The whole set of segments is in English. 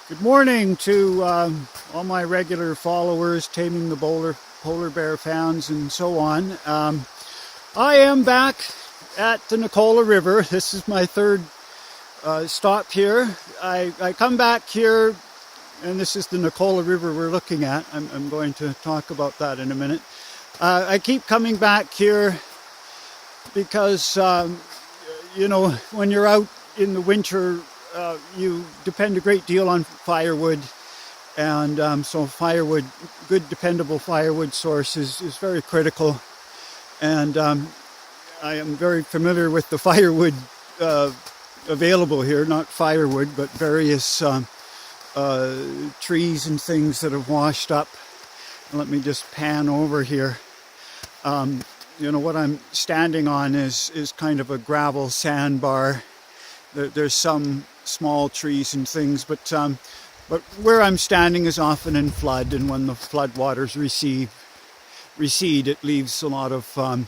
Good morning to all my regular followers, Taming the Polar Bear fans, and so on. I am back at the Nicola River. This is my third stop here. I come back here, and this is the Nicola River we're looking at. I'm going to talk about that in a minute. I keep coming back here because, when you're out in the winter, you depend a great deal on firewood, and so firewood, good dependable firewood source is very critical. And I am very familiar with the firewood available here, not firewood, but various trees and things that have washed up. Let me just pan over here. What I'm standing on is kind of a gravel sandbar. There's some small trees and things, but where I'm standing is often in flood, and when the flood waters recede, it leaves a lot of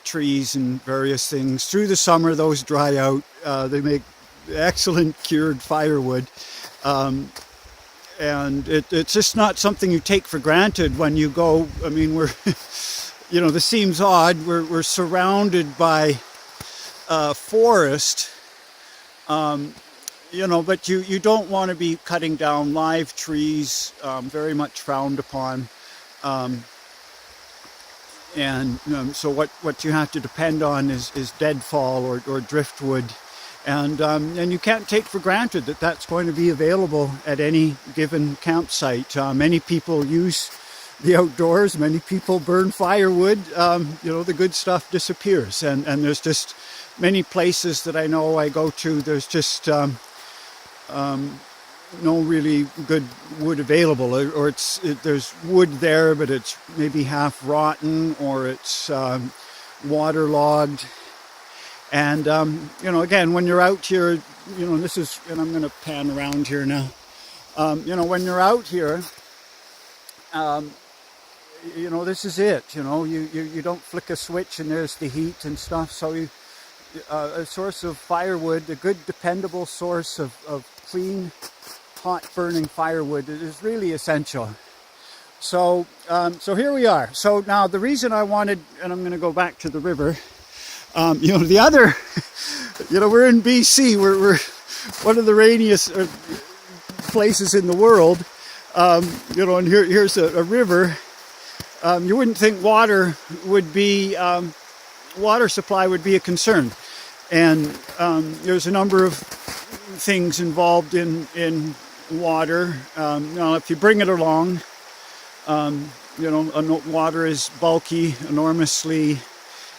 trees and various things. Through the summer, those dry out. They make excellent cured firewood, and it's just not something you take for granted when you go. I mean, this seems odd. We're surrounded by forest. But you don't want to be cutting down live trees, very much frowned upon. So what you have to depend on is deadfall or driftwood. And you can't take for granted that that's going to be available at any given campsite. Many people use the outdoors, many people burn firewood. The good stuff disappears. And there's just many places that I know I go to, there's just no really good wood available, or there's wood there, but it's maybe half rotten, or it's waterlogged. And again, when you're out here, and I'm going to pan around here now. When you're out here, this is it. You don't flick a switch and there's the heat and stuff. So a source of firewood, a good dependable source of clean, hot burning firewood is really essential. So here we are. So now the reason I wanted, and I'm going to go back to the river, the other, we're in BC, we're one of the rainiest places in the world, and here's a river. You wouldn't think water supply would be a concern. And there's a number of things involved in water. If you bring it along, water is bulky, enormously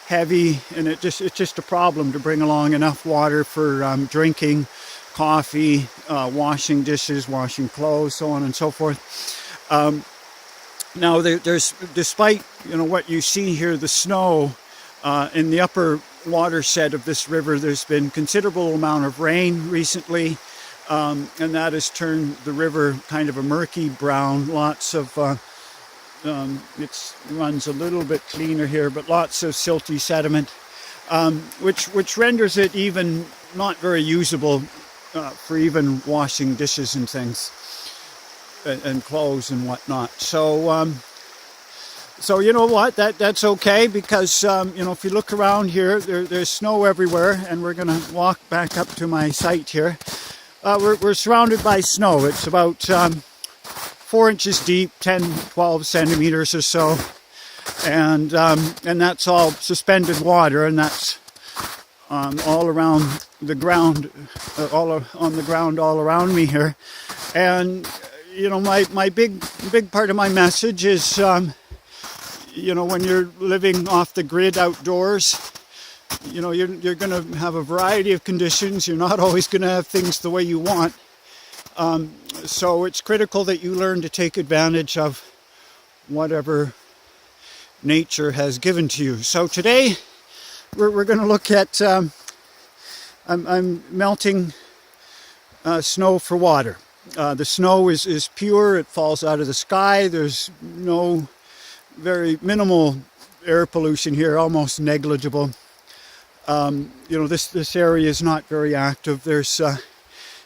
heavy, and it's just a problem to bring along enough water for drinking, coffee, washing dishes, washing clothes, so on and so forth. Now, there's, despite what you see here, the snow in the upper watershed of this river, there's been considerable amount of rain recently, and that has turned the river kind of a murky brown. Lots of it runs a little bit cleaner here, but lots of silty sediment, which renders it even not very usable for even washing dishes and things, and clothes and whatnot. So you know what, that's okay, because if you look around here, there's snow everywhere, and we're going to walk back up to my site here. We're surrounded by snow. It's about 4 inches deep, 10-12 centimeters or so, and that's all suspended water, and that's all around the ground, all on the ground all around me here. And my big part of my message is, when you're living off the grid outdoors, you're going to have a variety of conditions. You're not always going to have things the way you want. So it's critical that you learn to take advantage of whatever nature has given to you. So today we're going to look at, I'm melting snow for water. The snow is pure. It falls out of the sky. There's very minimal air pollution here, almost negligible. This area is not very active. There's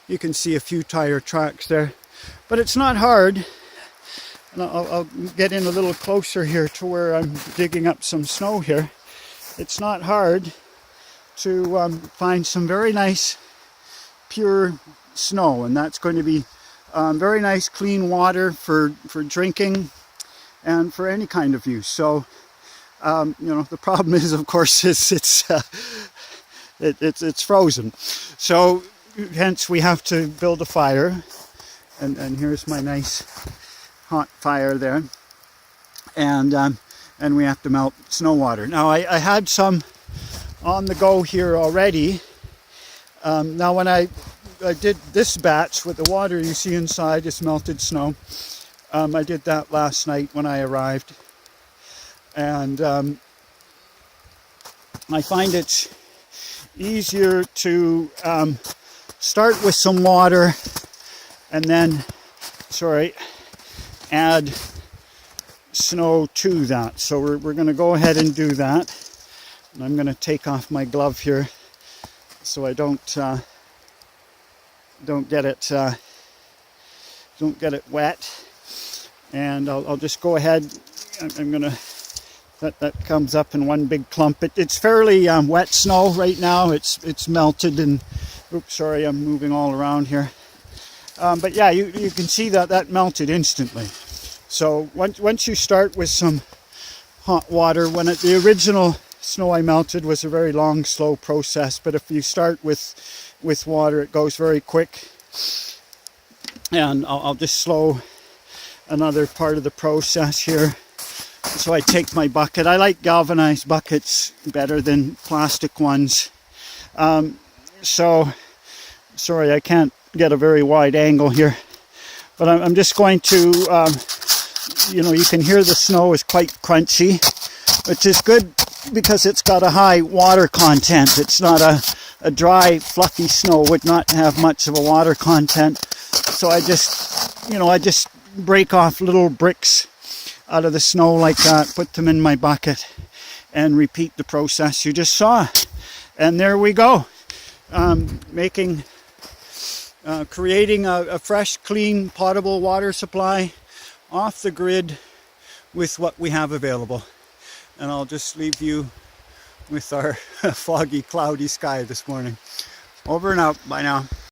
you can see a few tire tracks there. But it's not hard. And I'll get in a little closer here to where I'm digging up some snow here. It's not hard to find some very nice pure snow, and that's going to be very nice clean water for drinking and for any kind of use. So the problem is, of course, it's frozen. So hence we have to build a fire, and here's my nice hot fire there, and we have to melt snow water. Now I had some on the go here already. Now when I did this batch with the water you see inside is melted snow. I did that last night when I arrived, and I find it's easier to start with some water and then add snow to that. So we're going to go ahead and do that, and I'm going to take off my glove here so I don't get it wet. And I'll just go ahead. I'm gonna that comes up in one big clump. It's fairly wet snow right now. It's melted, and oops, sorry, I'm moving all around here. But yeah, you can see that melted instantly. So once you start with some hot water, the original snow I melted was a very long, slow process. But if you start with water, it goes very quick. And I'll just slow another part of the process here. So I take my bucket. I like galvanized buckets better than plastic ones. So sorry, I can't get a very wide angle here, but I'm just going to you can hear the snow is quite crunchy, which is good because it's got a high water content. It's not a dry fluffy snow, would not have much of a water content. So I just break off little bricks out of the snow like that, put them in my bucket, and repeat the process you just saw. And there we go, creating a fresh, clean, potable water supply off the grid with what we have available. And I'll just leave you with our foggy, cloudy sky this morning. Over and out. Bye now.